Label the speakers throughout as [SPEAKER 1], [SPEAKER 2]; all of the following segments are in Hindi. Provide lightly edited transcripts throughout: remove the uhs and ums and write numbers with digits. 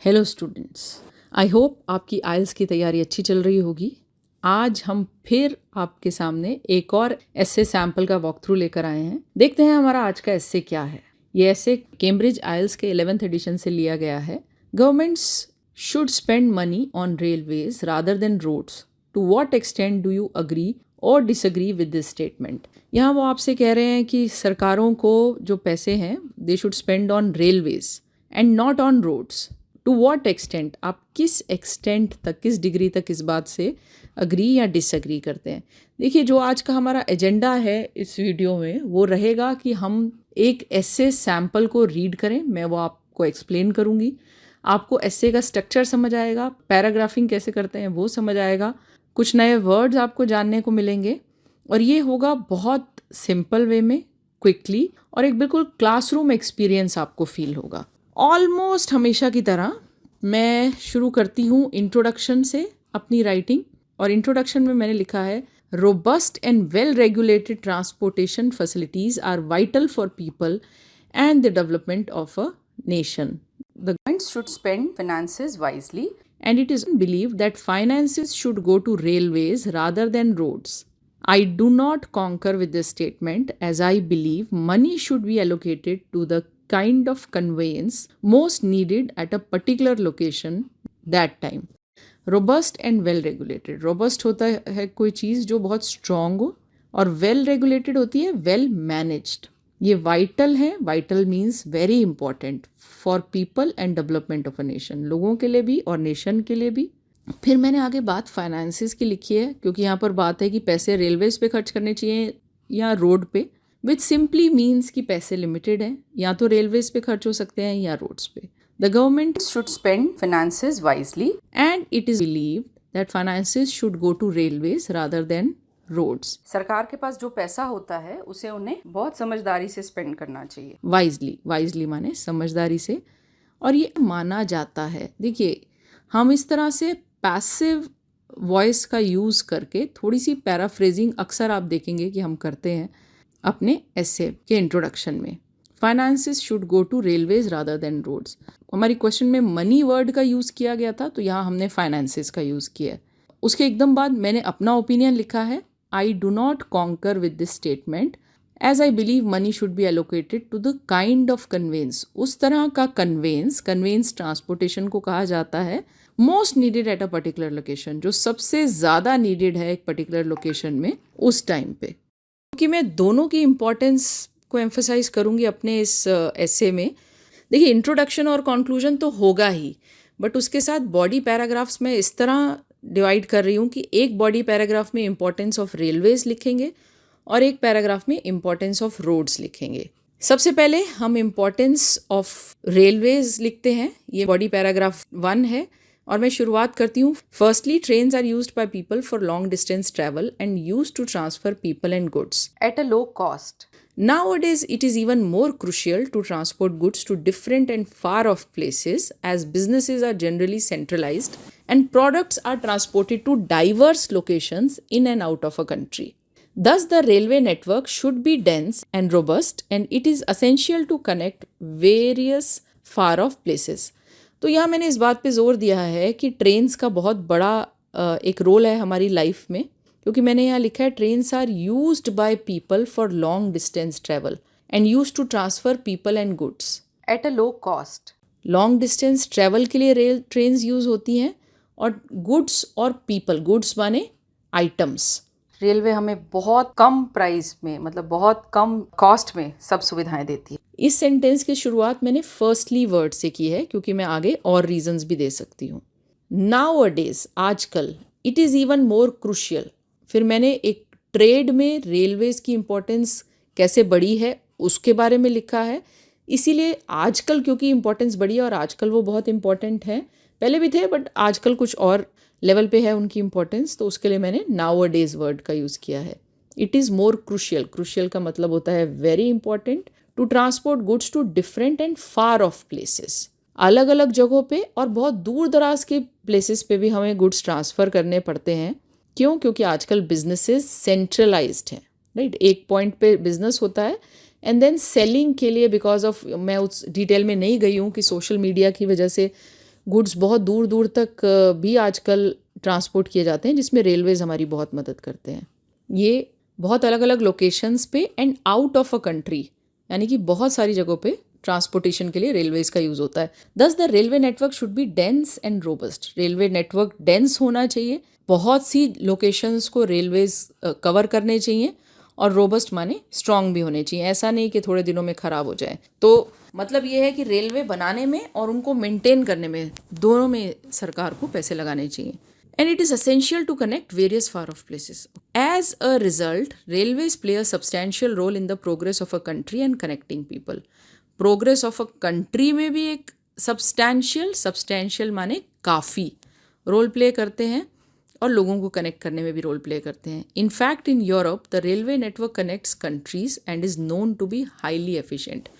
[SPEAKER 1] हेलो स्टूडेंट्स, आई होप आपकी आइल्स की तैयारी अच्छी चल रही होगी। आज हम फिर आपके सामने एक और एस्से सैम्पल का वॉक थ्रू लेकर आए हैं। देखते हैं हमारा आज का एस्से क्या है। ये एस्से कैम्ब्रिज आइल्स के 11th एडिशन से लिया गया है। Governments should spend money on railways rather than roads. To what extent do you agree और डिसअग्री विद दिस स्टेटमेंट। यहाँ वो आपसे कह रहे हैं कि सरकारों को जो पैसे हैं they should spend on railways and not on roads. To what extent, आप किस एक्सटेंट तक, किस डिग्री तक इस बात से अग्री या डिसअग्री करते हैं। देखिए, जो आज का हमारा एजेंडा है इस वीडियो में वो रहेगा कि हम एक एस्से सैम्पल को रीड करें। मैं वो आपको एक्सप्लेन करूँगी, आपको एस्से का स्ट्रक्चर समझ आएगा, पैराग्राफिंग कैसे करते हैं वो समझ आएगा, कुछ नए वर्ड्स आपको जानने को मिलेंगे और ये होगा बहुत सिंपल वे में, क्विकली, और एक बिल्कुल क्लासरूम एक्सपीरियंस आपको फील होगा। ऑलमोस्ट हमेशा की तरह मैं शुरू करती हूँ इंट्रोडक्शन से अपनी राइटिंग, और इंट्रोडक्शन में मैंने लिखा है robust and well regulated transportation facilities are vital for people and the development of a nation. The government should spend finances wisely, and it is believed that finances should go to railways rather than roads. I do not concur with this statement, as I believe money should be allocated to the kind of conveyance most needed at a particular location that time. Robust and well regulated. Robust होता है कोई चीज़ जो बहुत strong हो, और well regulated होती है well managed. ये वाइटल है। Vital means very important for people and development of a nation, लोगों के लिए भी और नेशन के लिए भी। फिर मैंने आगे बात फाइनेंसिस की लिखी है, क्योंकि यहाँ पर बात है कि पैसे रेलवेज पे खर्च करने चाहिए या रोड पे, विच सिंपली मीन्स कि पैसे लिमिटेड हैं, या तो रेलवेज पे खर्च हो सकते हैं या रोड्स पे। The government should spend finances wisely and it is believed that finances should go to railways rather than roads. सरकार के पास जो पैसा होता है उसे उन्हें बहुत समझदारी से स्पेंड करना चाहिए। वाइजली माने समझदारी से, और ये माना जाता है। देखिए, हम इस तरह से पैसिव वॉइस का यूज़ करके थोड़ी सी पैराफ्रेजिंग अक्सर आप देखेंगे कि हम करते हैं अपने एस्से के इंट्रोडक्शन में। Finances should go to railways rather than roads. हमारी क्वेश्चन में मनी वर्ड का यूज़ किया गया था, तो यहाँ हमने फाइनेंसेस का यूज़ किया है। उसके एकदम बाद मैंने अपना ओपिनियन लिखा है। I do not concur with this statement, as I believe money should be allocated to the kind of conveyance. उस तरह का conveyance transportation को कहा जाता है most needed at a particular location, जो सबसे ज़्यादा needed है एक particular location में उस टाइम पे। क्योंकि मैं दोनों की importance को emphasize करूँगी अपने इस essay में। देखिए, इंट्रोडक्शन और कंक्लूजन तो होगा ही, बट उसके साथ बॉडी पैराग्राफ्स में इस तरह डिवाइड कर रही हूँ कि एक बॉडी पैराग्राफ में इम्पोर्टेंस ऑफ रेलवेज लिखेंगे और एक पैराग्राफ में इम्पोर्टेंस ऑफ रोड्स लिखेंगे। सबसे पहले हम इम्पोर्टेंस ऑफ रेलवेज लिखते हैं। ये बॉडी पैराग्राफ 1 है और मैं शुरुआत करती हूँ। Firstly, trains are used by people for long distance travel and used to transfer people and goods at a low cost. Nowadays, it is even more crucial to transport goods to different and far off places, as businesses are generally centralized and products are transported to diverse locations in and out of a country. Thus, the railway network should be dense and robust, and it is essential to connect various far off places. तो यहाँ मैंने इस बात पे जोर दिया है कि ट्रेन्स का बहुत बड़ा एक रोल है हमारी लाइफ में, क्योंकि मैंने यहाँ लिखा है trains are used by people for long distance travel and used to transfer people and goods at a low cost. Long distance travel के लिए रेल ट्रेन्स यूज होती हैं, और गुड्स और पीपल, गुड्स माने आइटम्स, रेलवे हमें बहुत कम प्राइस में, मतलब बहुत कम कॉस्ट में सब सुविधाएं देती है। इस सेंटेंस की शुरुआत मैंने फर्स्टली वर्ड से की है, क्योंकि मैं आगे और रीजंस भी दे सकती हूँ। नाउअडेज, आजकल, it is even more crucial. फिर मैंने एक ट्रेड में रेलवेज की इम्पोर्टेंस कैसे बढ़ी है उसके बारे में लिखा है। इसीलिए आजकल, क्योंकि इम्पोर्टेंस बढ़ी है और आजकल वो बहुत इम्पोर्टेंट है, पहले भी थे बट आजकल कुछ और लेवल पे है उनकी इम्पोर्टेंस, तो उसके लिए मैंने नाउअडेज वर्ड का यूज़ किया है। It is more crucial, crucial का मतलब होता है very important, to transport goods to different and far off places, अलग अलग जगहों पे और बहुत दूर दराज के प्लेसेस पे भी हमें गुड्स ट्रांसफ़र करने पड़ते हैं। क्यों? क्योंकि आजकल बिजनेसेस सेंट्रलाइज्ड हैं, राइट। एक पॉइंट पे बिजनेस होता है एंड देन सेलिंग के लिए, बिकॉज ऑफ, मैं उस डिटेल में नहीं गई हूँ कि सोशल मीडिया की वजह से गुड्स बहुत दूर दूर तक भी आजकल ट्रांसपोर्ट किए जाते हैं, जिसमें रेलवेज़ हमारी बहुत मदद करते हैं। ये बहुत अलग अलग लोकेशंस पे and out of a country, यानी कि बहुत सारी जगहों पे ट्रांसपोर्टेशन के लिए रेलवेज़ का यूज़ होता है। दस the railway network should be dense and robust. Railway network dense होना चाहिए, बहुत सी लोकेशंस को रेलवेज़ कवर करने चाहिए, और रोबस्ट माने स्ट्रांग भी होने चाहिए। ऐसा नहीं कि थोड़े दिनों में ख़राब हो जाए। तो मतलब ये है कि रेलवे बनाने में और उनको मेंटेन करने में, दोनों में सरकार को पैसे लगाने चाहिए। And it is essential to connect various far off places. As a result, railways play a substantial role in the progress of a country and connecting people. Progress of a country में भी एक substantial माने काफ़ी रोल प्ले करते हैं, और लोगों को कनेक्ट करने में भी रोल प्ले करते हैं। In fact, in Europe, the railway network connects countries and is known to be highly efficient.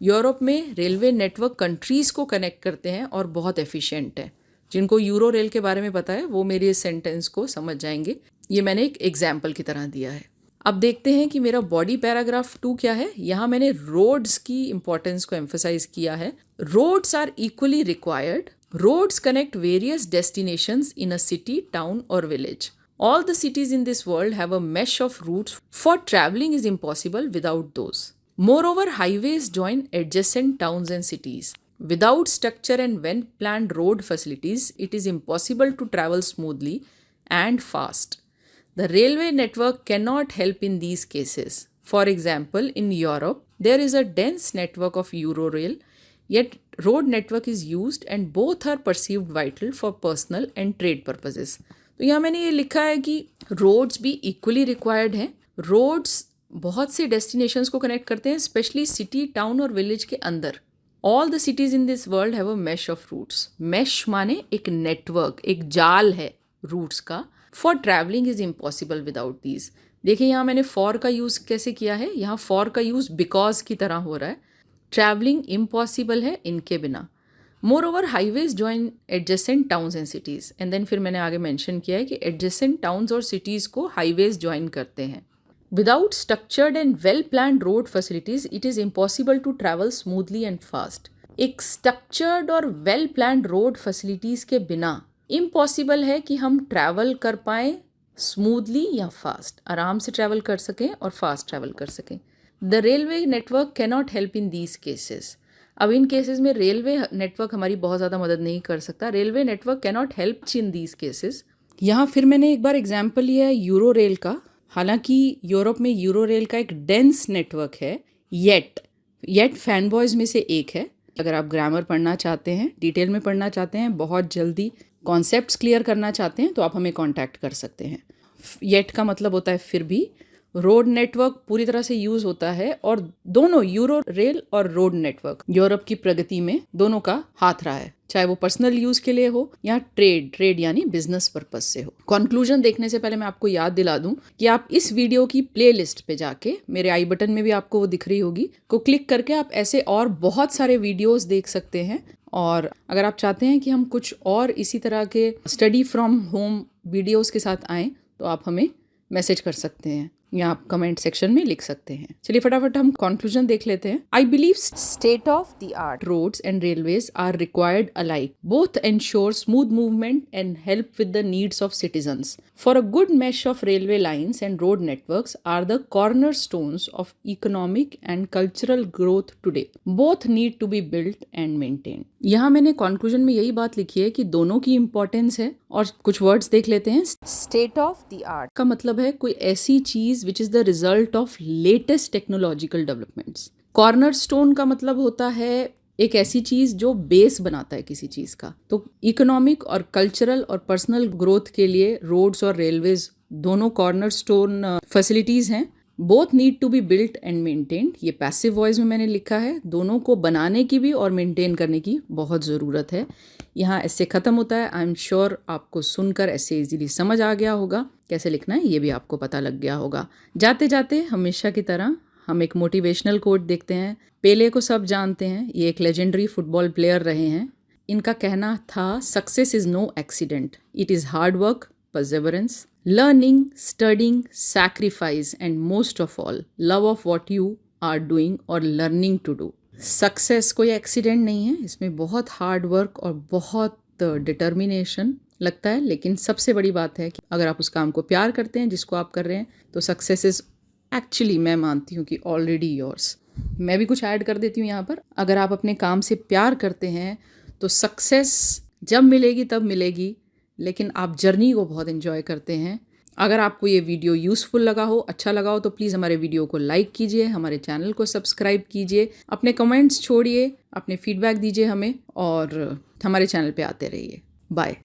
[SPEAKER 1] Europe में रेलवे नेटवर्क कंट्रीज़ को कनेक्ट करते हैं और बहुत एफिशिएंट है। जिनको यूरो रेल के बारे में पता है वो मेरे इस सेंटेंस को समझ जाएंगे। ये मैंने एक एग्जाम्पल की तरह दिया है। अब देखते हैं कि मेरा बॉडी पैराग्राफ 2 क्या है। यहाँ मैंने रोड्स की इंपॉर्टेंस को एम्फसाइज किया है। Roads are equally required. Roads connect various destinations in a city, town और village. All the cities in this world have a mesh of routes, for traveling is impossible without those. Moreover, highways join adjacent towns and cities. Without structure and well-planned road facilities, it is impossible to travel smoothly and fast. The railway network cannot help in these cases. For example, in Europe, there is a dense network of Eurorail, yet road network is used and both are perceived vital for personal and trade purposes. तो यहाँ मैंने ये लिखा है कि रोड्स भी इक्वली रिक्वायर्ड हैं। रोड्स बहुत से डेस्टिनेशंस को कनेक्ट करते हैं, स्पेशली सिटी, टाउन और विलेज के अंदर। All the cities in this world have a mesh of routes. Mesh माने एक नेटवर्क, एक जाल है रूट्स का। For travelling is impossible without these. देखिए यहाँ मैंने फॉर का यूज़ कैसे किया है। यहाँ फॉर का यूज़ बिकॉज की तरह हो रहा है। ट्रैवलिंग इम्पॉसिबल है इनके बिना। Moreover highways join adjacent towns and cities. And then फिर मैंने आगे मेंशन किया है कि एडजेसेंट टाउन्स और सिटीज़ को हाईवेज ज्वाइन करते हैं। Without structured and well-planned road facilities, it is impossible to travel smoothly and fast. एक structured और well-planned road facilities के बिना impossible है कि हम travel कर पाएँ smoothly या fast, आराम से travel कर सकें और fast travel कर सकें. The railway network cannot help in these cases. अब इन केसेस में रेलवे नेटवर्क हमारी बहुत ज़्यादा मदद नहीं कर सकता। Railway network cannot help in these cases. यहाँ फिर मैंने एक बार एग्जाम्पल लिया है यूरो रेल का। हालांकि यूरोप में यूरो रेल का एक डेंस नेटवर्क है, येट फैन बॉयज़ में से एक है। अगर आप ग्रामर पढ़ना चाहते हैं, डिटेल में पढ़ना चाहते हैं, बहुत जल्दी कॉन्सेप्ट्स क्लियर करना चाहते हैं, तो आप हमें कांटेक्ट कर सकते हैं। येट का मतलब होता है फिर भी। रोड नेटवर्क पूरी तरह से यूज़ होता है, और दोनों यूरो रेल और रोड नेटवर्क यूरोप की प्रगति में दोनों का हाथ रहा है, चाहे वो पर्सनल यूज़ के लिए हो या ट्रेड यानी बिजनेस पर्पस से हो। कंक्लूजन देखने से पहले मैं आपको याद दिला दूं कि आप इस वीडियो की प्लेलिस्ट पे जाके, मेरे आई बटन में भी आपको वो दिख रही होगी, को क्लिक करके आप ऐसे और बहुत सारे वीडियोस देख सकते हैं। और अगर आप चाहते हैं कि हम कुछ और इसी तरह के स्टडी फ्रॉम होम वीडियोस के साथ आएँ, तो आप हमें मैसेज कर सकते हैं या आप कमेंट सेक्शन में लिख सकते हैं। चलिए फटाफट हम कंक्लूजन देख लेते हैं। I believe state of the art roads and railways are required alike. Both ensure smooth movement and help with the needs of citizens. For a good mesh of railway lines and road networks are the cornerstones of economic and cultural growth today. Both need to be built and maintained. यहाँ मैंने कंक्लूजन में यही बात लिखी है कि दोनों की इंपॉर्टेंस है। और कुछ वर्ड्स देख लेते हैं। स्टेट ऑफ द आर्ट का मतलब है कोई ऐसी चीज which is the result of latest technological developments. Cornerstone का मतलब होता है एक ऐसी चीज जो बेस बनाता है किसी चीज का। तो इकोनॉमिक और कल्चरल और पर्सनल ग्रोथ के लिए रोड्स और रेलवेज दोनों कॉर्नरस्टोन फैसिलिटीज हैं। Both need to be built and maintained, ये पैसिव वॉइस में मैंने लिखा है। दोनों को बनाने की भी और मेंटेन करने की बहुत ज़रूरत है। यहाँ ऐसे ख़त्म होता है। आई एम श्योर आपको सुनकर ऐसे इजीली समझ आ गया होगा कैसे लिखना है, ये भी आपको पता लग गया होगा। जाते जाते हमेशा की तरह हम एक मोटिवेशनल कोट देखते हैं। पेले को सब जानते हैं, ये एक लेजेंडरी फुटबॉल प्लेयर रहे हैं। इनका कहना था, success is no accident, it is hard work, perseverance, learning, studying, sacrifice, and most of all, love of what you are doing or learning to do. Success कोई एक्सीडेंट नहीं है, इसमें बहुत हार्ड वर्क और बहुत डिटर्मिनेशन लगता है, लेकिन सबसे बड़ी बात है कि अगर आप उस काम को प्यार करते हैं जिसको आप कर रहे हैं, तो सक्सेस इज़ एक्चुअली, मैं मानती हूँ कि ऑलरेडी योर्स। मैं भी कुछ ऐड कर देती हूँ यहाँ पर। अगर आप अपने काम से प्यार करते हैं तो सक्सेस जब मिलेगी तब मिलेगी, लेकिन आप जर्नी को बहुत एंजॉय करते हैं। अगर आपको ये वीडियो यूज़फुल लगा हो, अच्छा लगा हो, तो प्लीज़ हमारे वीडियो को लाइक कीजिए, हमारे चैनल को सब्सक्राइब कीजिए, अपने कमेंट्स छोड़िए, अपने फीडबैक दीजिए हमें, और हमारे चैनल पे आते रहिए। बाय।